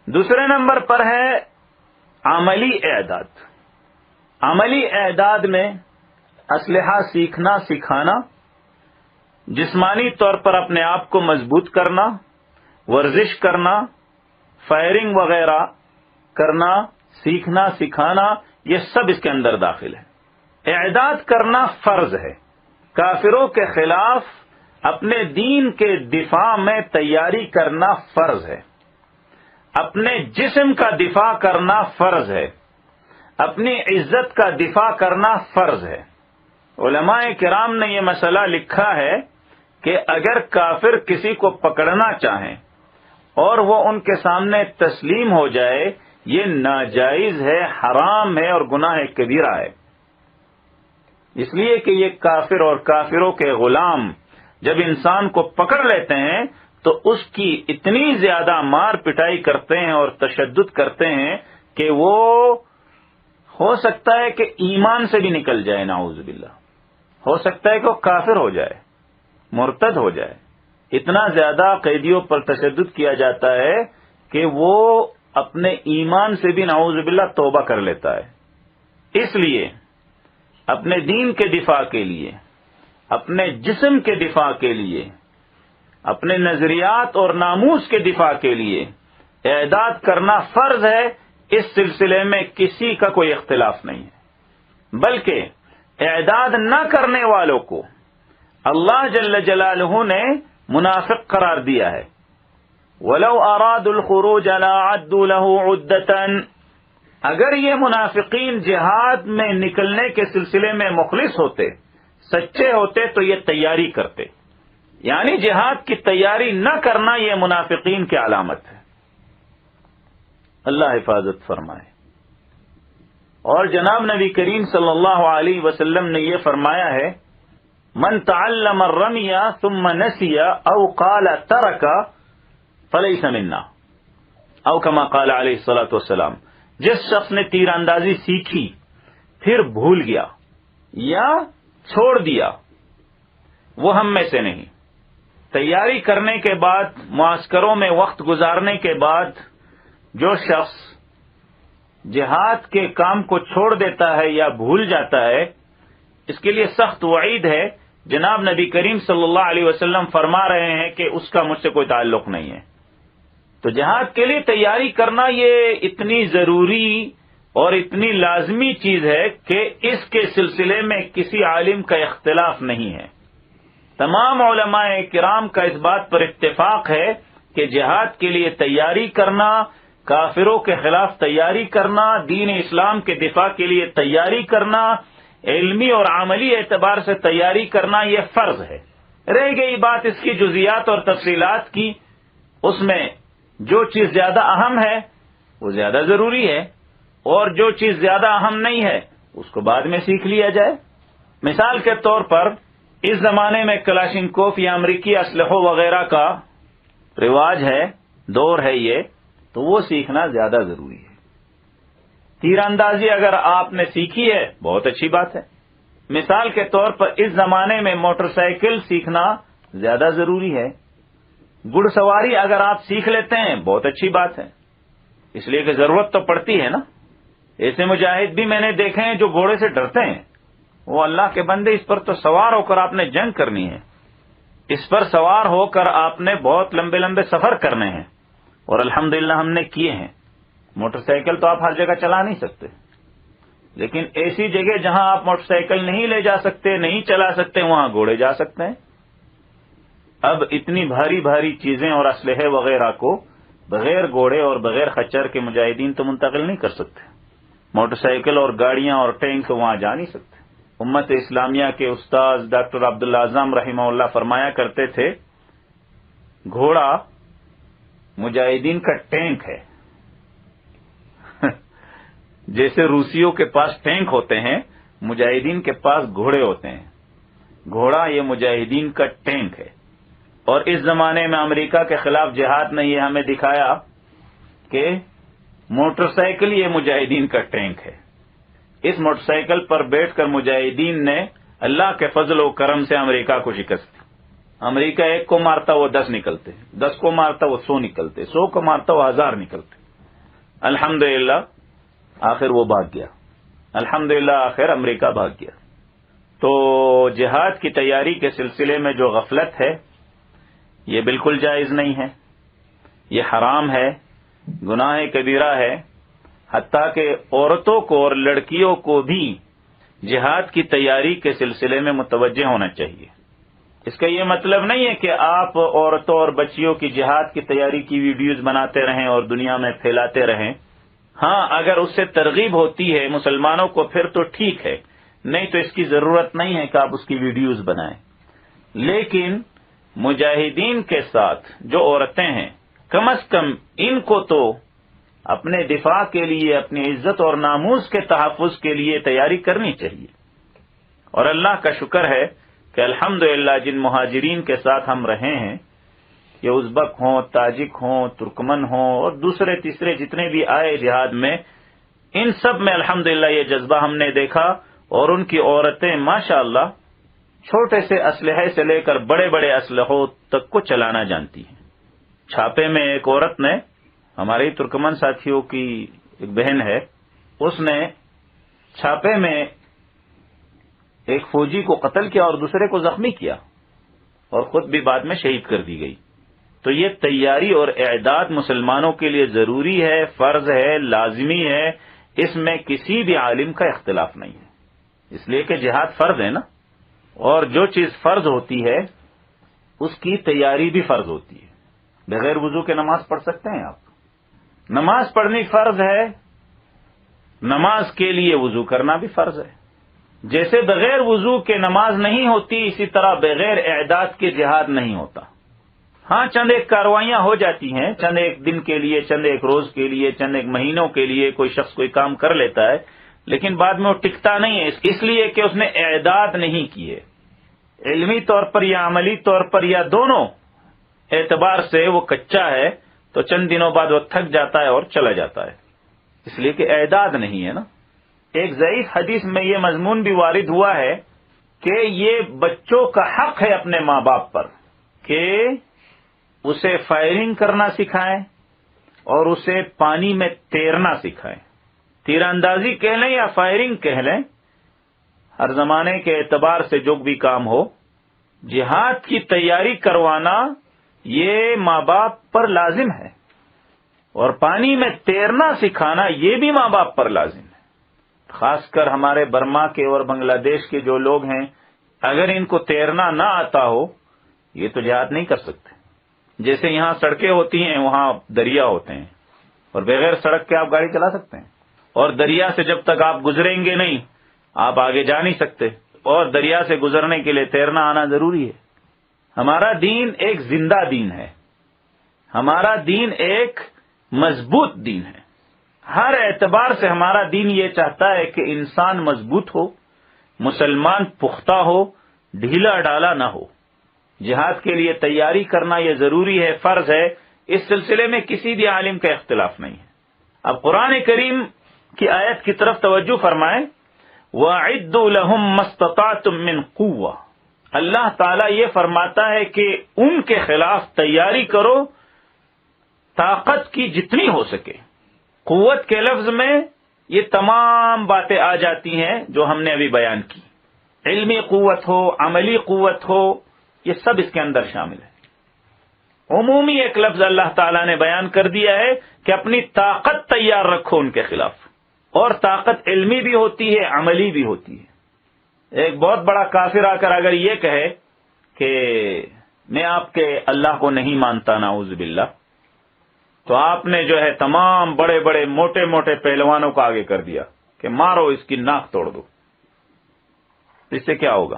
دوسرے نمبر پر ہے عملی اعداد۔ عملی اعداد میں اسلحہ سیکھنا سکھانا، جسمانی طور پر اپنے آپ کو مضبوط کرنا، ورزش کرنا، فائرنگ وغیرہ کرنا، سیکھنا سکھانا، یہ سب اس کے اندر داخل ہے۔ اعداد کرنا فرض ہے۔ کافروں کے خلاف اپنے دین کے دفاع میں تیاری کرنا فرض ہے۔ اپنے جسم کا دفاع کرنا فرض ہے۔ اپنی عزت کا دفاع کرنا فرض ہے۔ علماء کرام نے یہ مسئلہ لکھا ہے کہ اگر کافر کسی کو پکڑنا چاہیں اور وہ ان کے سامنے تسلیم ہو جائے، یہ ناجائز ہے، حرام ہے اور گناہ کبیرہ ہے۔ اس لیے کہ یہ کافر اور کافروں کے غلام جب انسان کو پکڑ لیتے ہیں تو اس کی اتنی زیادہ مار پٹائی کرتے ہیں اور تشدد کرتے ہیں کہ وہ ہو سکتا ہے کہ ایمان سے بھی نکل جائے، نعوذ باللہ، ہو سکتا ہے کہ وہ کافر ہو جائے، مرتد ہو جائے۔ اتنا زیادہ قیدیوں پر تشدد کیا جاتا ہے کہ وہ اپنے ایمان سے بھی نعوذ باللہ توبہ کر لیتا ہے۔ اس لیے اپنے دین کے دفاع کے لیے، اپنے جسم کے دفاع کے لیے، اپنے نظریات اور ناموس کے دفاع کے لیے اعداد کرنا فرض ہے۔ اس سلسلے میں کسی کا کوئی اختلاف نہیں ہے، بلکہ اعداد نہ کرنے والوں کو اللہ جل جلالہ نے منافق قرار دیا ہے۔ وَلَوْ أَرَادُوا الْخُرُوجَ لَأَعَدُّوا لَهُ عُدَّةً، اگر یہ منافقین جہاد میں نکلنے کے سلسلے میں مخلص ہوتے، سچے ہوتے تو یہ تیاری کرتے۔ یعنی جہاد کی تیاری نہ کرنا یہ منافقین کی علامت ہے۔ اللہ حفاظت فرمائے۔ اور جناب نبی کریم صلی اللہ علیہ وسلم نے یہ فرمایا ہے، من تعلم الرمی ثم نسی او قال ترک فلیس منا، او کما قال علیہ الصلاۃ والسلام، جس شخص نے تیر اندازی سیکھی پھر بھول گیا یا چھوڑ دیا وہ ہم میں سے نہیں۔ تیاری کرنے کے بعد، معسکروں میں وقت گزارنے کے بعد جو شخص جہاد کے کام کو چھوڑ دیتا ہے یا بھول جاتا ہے، اس کے لیے سخت وعید ہے۔ جناب نبی کریم صلی اللہ علیہ وسلم فرما رہے ہیں کہ اس کا مجھ سے کوئی تعلق نہیں ہے۔ تو جہاد کے لیے تیاری کرنا یہ اتنی ضروری اور اتنی لازمی چیز ہے کہ اس کے سلسلے میں کسی عالم کا اختلاف نہیں ہے۔ تمام علماء کرام کا اس بات پر اتفاق ہے کہ جہاد کے لیے تیاری کرنا، کافروں کے خلاف تیاری کرنا، دین اسلام کے دفاع کے لیے تیاری کرنا، علمی اور عملی اعتبار سے تیاری کرنا یہ فرض ہے۔ رہ گئی بات اس کی جزیات اور تفصیلات کی، اس میں جو چیز زیادہ اہم ہے وہ زیادہ ضروری ہے، اور جو چیز زیادہ اہم نہیں ہے اس کو بعد میں سیکھ لیا جائے۔ مثال کے طور پر اس زمانے میں کلاشنکوف یا امریکی اسلحوں وغیرہ کا رواج ہے، دور ہے یہ، تو وہ سیکھنا زیادہ ضروری ہے۔ تیر اندازی اگر آپ نے سیکھی ہے بہت اچھی بات ہے۔ مثال کے طور پر اس زمانے میں موٹر سائیکل سیکھنا زیادہ ضروری ہے۔ گھڑ سواری اگر آپ سیکھ لیتے ہیں بہت اچھی بات ہے، اس لیے کہ ضرورت تو پڑتی ہے نا۔ ایسے مجاہد بھی میں نے دیکھے ہیں جو گھوڑے سے ڈرتے ہیں۔ وہ اللہ کے بندے، اس پر تو سوار ہو کر آپ نے جنگ کرنی ہے، اس پر سوار ہو کر آپ نے بہت لمبے لمبے سفر کرنے ہیں، اور الحمدللہ ہم نے کیے ہیں۔ موٹر سائیکل تو آپ ہر جگہ چلا نہیں سکتے، لیکن ایسی جگہ جہاں آپ موٹر سائیکل نہیں لے جا سکتے، نہیں چلا سکتے، وہاں گھوڑے جا سکتے ہیں۔ اب اتنی بھاری بھاری چیزیں اور اسلحے وغیرہ کو بغیر گھوڑے اور بغیر خچر کے مجاہدین تو منتقل نہیں کر سکتے۔ موٹر سائیکل اور گاڑیاں اور ٹینک وہاں جا نہیں سکتے۔ امت اسلامیہ کے استاذ ڈاکٹر عبداللہ اعظم رحمہ اللہ فرمایا کرتے تھے، گھوڑا مجاہدین کا ٹینک ہے۔ جیسے روسیوں کے پاس ٹینک ہوتے ہیں، مجاہدین کے پاس گھوڑے ہوتے ہیں۔ گھوڑا یہ مجاہدین کا ٹینک ہے۔ اور اس زمانے میں امریکہ کے خلاف جہاد نے یہ ہمیں دکھایا کہ موٹر سائیکل یہ مجاہدین کا ٹینک ہے۔ اس موٹر سائیکل پر بیٹھ کر مجاہدین نے اللہ کے فضل و کرم سے امریکہ کو شکست دی۔ امریکہ ایک کو مارتا وہ 10 نکلتے، 10 کو مارتا وہ 100 نکلتے، 100 کو مارتا وہ 1000 نکلتے۔ الحمدللہ آخر وہ بھاگ گیا، الحمدللہ آخر امریکہ بھاگ گیا۔ تو جہاد کی تیاری کے سلسلے میں جو غفلت ہے یہ بالکل جائز نہیں ہے، یہ حرام ہے، گناہ کبیرہ ہے، حتیٰ کہ عورتوں کو اور لڑکیوں کو بھی جہاد کی تیاری کے سلسلے میں متوجہ ہونا چاہیے۔ اس کا یہ مطلب نہیں ہے کہ آپ عورتوں اور بچیوں کی جہاد کی تیاری کی ویڈیوز بناتے رہیں اور دنیا میں پھیلاتے رہیں۔ ہاں، اگر اس سے ترغیب ہوتی ہے مسلمانوں کو پھر تو ٹھیک ہے، نہیں تو اس کی ضرورت نہیں ہے کہ آپ اس کی ویڈیوز بنائیں۔ لیکن مجاہدین کے ساتھ جو عورتیں ہیں، کم از کم ان کو تو اپنے دفاع کے لیے، اپنی عزت اور ناموس کے تحفظ کے لیے تیاری کرنی چاہیے۔ اور اللہ کا شکر ہے کہ الحمدللہ جن مہاجرین کے ساتھ ہم رہے ہیں، یہ ازبک ہوں، تاجک ہوں، ترکمن ہوں اور دوسرے تیسرے جتنے بھی آئے جہاد میں، ان سب میں الحمدللہ یہ جذبہ ہم نے دیکھا، اور ان کی عورتیں ماشاءاللہ چھوٹے سے اسلحے سے لے کر بڑے بڑے اسلحوں تک کو چلانا جانتی ہیں۔ چھاپے میں ایک عورت نے، ہمارے ترکمن ساتھیوں کی ایک بہن ہے، اس نے چھاپے میں ایک فوجی کو قتل کیا اور دوسرے کو زخمی کیا، اور خود بھی بعد میں شہید کر دی گئی۔ تو یہ تیاری اور اعداد مسلمانوں کے لیے ضروری ہے، فرض ہے، لازمی ہے، اس میں کسی بھی عالم کا اختلاف نہیں ہے، اس لیے کہ جہاد فرض ہے نا، اور جو چیز فرض ہوتی ہے اس کی تیاری بھی فرض ہوتی ہے۔ بغیر وضو کے نماز پڑھ سکتے ہیں آپ؟ نماز پڑھنی فرض ہے، نماز کے لیے وضو کرنا بھی فرض ہے۔ جیسے بغیر وضو کے نماز نہیں ہوتی، اسی طرح بغیر اعداد کے جہاد نہیں ہوتا۔ ہاں، چند ایک کاروائیاں ہو جاتی ہیں، چند ایک دن کے لیے، چند ایک روز کے لیے، چند ایک مہینوں کے لیے کوئی شخص کوئی کام کر لیتا ہے، لیکن بعد میں وہ ٹکتا نہیں ہے، اس لیے کہ اس نے اعداد نہیں کیے۔ علمی طور پر یا عملی طور پر یا دونوں اعتبار سے وہ کچا ہے، تو چند دنوں بعد وہ تھک جاتا ہے اور چلا جاتا ہے، اس لیے کہ اعداد نہیں ہے نا۔ ایک ضعیف حدیث میں یہ مضمون بھی وارد ہوا ہے کہ یہ بچوں کا حق ہے اپنے ماں باپ پر کہ اسے فائرنگ کرنا سکھائیں اور اسے پانی میں تیرنا سکھائیں۔ تیر اندازی کہہ لیں یا فائرنگ کہہ لیں، ہر زمانے کے اعتبار سے جو بھی کام ہو، جہاد کی تیاری کروانا یہ ماں باپ پر لازم ہے، اور پانی میں تیرنا سکھانا یہ بھی ماں باپ پر لازم ہے۔ خاص کر ہمارے برما کے اور بنگلہ دیش کے جو لوگ ہیں، اگر ان کو تیرنا نہ آتا ہو یہ تو جہاد نہیں کر سکتے۔ جیسے یہاں سڑکیں ہوتی ہیں وہاں دریا ہوتے ہیں، اور بغیر سڑک کے آپ گاڑی چلا سکتے ہیں، اور دریا سے جب تک آپ گزریں گے نہیں آپ آگے جا نہیں سکتے، اور دریا سے گزرنے کے لیے تیرنا آنا ضروری ہے۔ ہمارا دین ایک زندہ دین ہے، ہمارا دین ایک مضبوط دین ہے، ہر اعتبار سے ہمارا دین یہ چاہتا ہے کہ انسان مضبوط ہو، مسلمان پختہ ہو، ڈھیلا ڈالا نہ ہو۔ جہاد کے لیے تیاری کرنا یہ ضروری ہے، فرض ہے، اس سلسلے میں کسی بھی عالم کا اختلاف نہیں ہے۔ اب قرآن کریم کی آیت کی طرف توجہ فرمائیں، وَأَعِدُّوا لَهُم مَّا اسْتَطَعْتُم مِّن قُوَّةٍ۔ اللہ تعالیٰ یہ فرماتا ہے کہ ان کے خلاف تیاری کرو طاقت کی جتنی ہو سکے۔ قوت کے لفظ میں یہ تمام باتیں آ جاتی ہیں جو ہم نے ابھی بیان کی، علمی قوت ہو، عملی قوت ہو، یہ سب اس کے اندر شامل ہے۔ عمومی ایک لفظ اللہ تعالیٰ نے بیان کر دیا ہے کہ اپنی طاقت تیار رکھو ان کے خلاف، اور طاقت علمی بھی ہوتی ہے، عملی بھی ہوتی ہے۔ ایک بہت بڑا کافر آ کر اگر یہ کہے کہ میں آپ کے اللہ کو نہیں مانتا، نعوذ باللہ، تو آپ نے جو ہے تمام بڑے بڑے موٹے موٹے پہلوانوں کو آگے کر دیا کہ مارو اس کی ناک توڑ دو۔ اس سے کیا ہوگا؟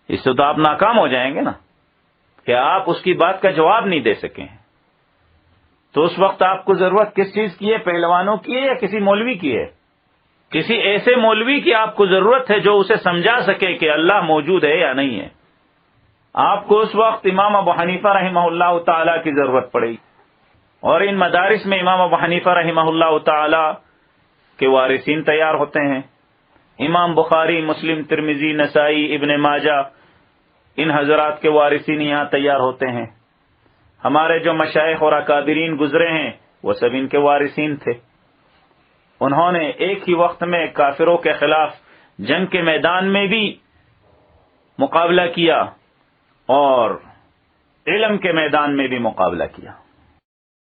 اس سے تو آپ ناکام ہو جائیں گے نا، کہ آپ اس کی بات کا جواب نہیں دے سکیں۔ تو اس وقت آپ کو ضرورت کس چیز کی ہے؟ پہلوانوں کی ہے یا کسی مولوی کی ہے؟ کسی ایسے مولوی کی آپ کو ضرورت ہے جو اسے سمجھا سکے کہ اللہ موجود ہے یا نہیں ہے۔ آپ کو اس وقت امام ابو حنیفہ رحمہ اللہ تعالی کی ضرورت پڑے گی، اور ان مدارس میں امام ابو حنیفہ رحمہ اللہ تعالی کے وارثین تیار ہوتے ہیں۔ امام بخاری، مسلم، ترمذی، نسائی، ابن ماجہ، ان حضرات کے وارثین یہاں تیار ہوتے ہیں۔ ہمارے جو مشائخ اور اکابرین گزرے ہیں وہ سب ان کے وارثین تھے۔ انہوں نے ایک ہی وقت میں کافروں کے خلاف جنگ کے میدان میں بھی مقابلہ کیا اور علم کے میدان میں بھی مقابلہ کیا.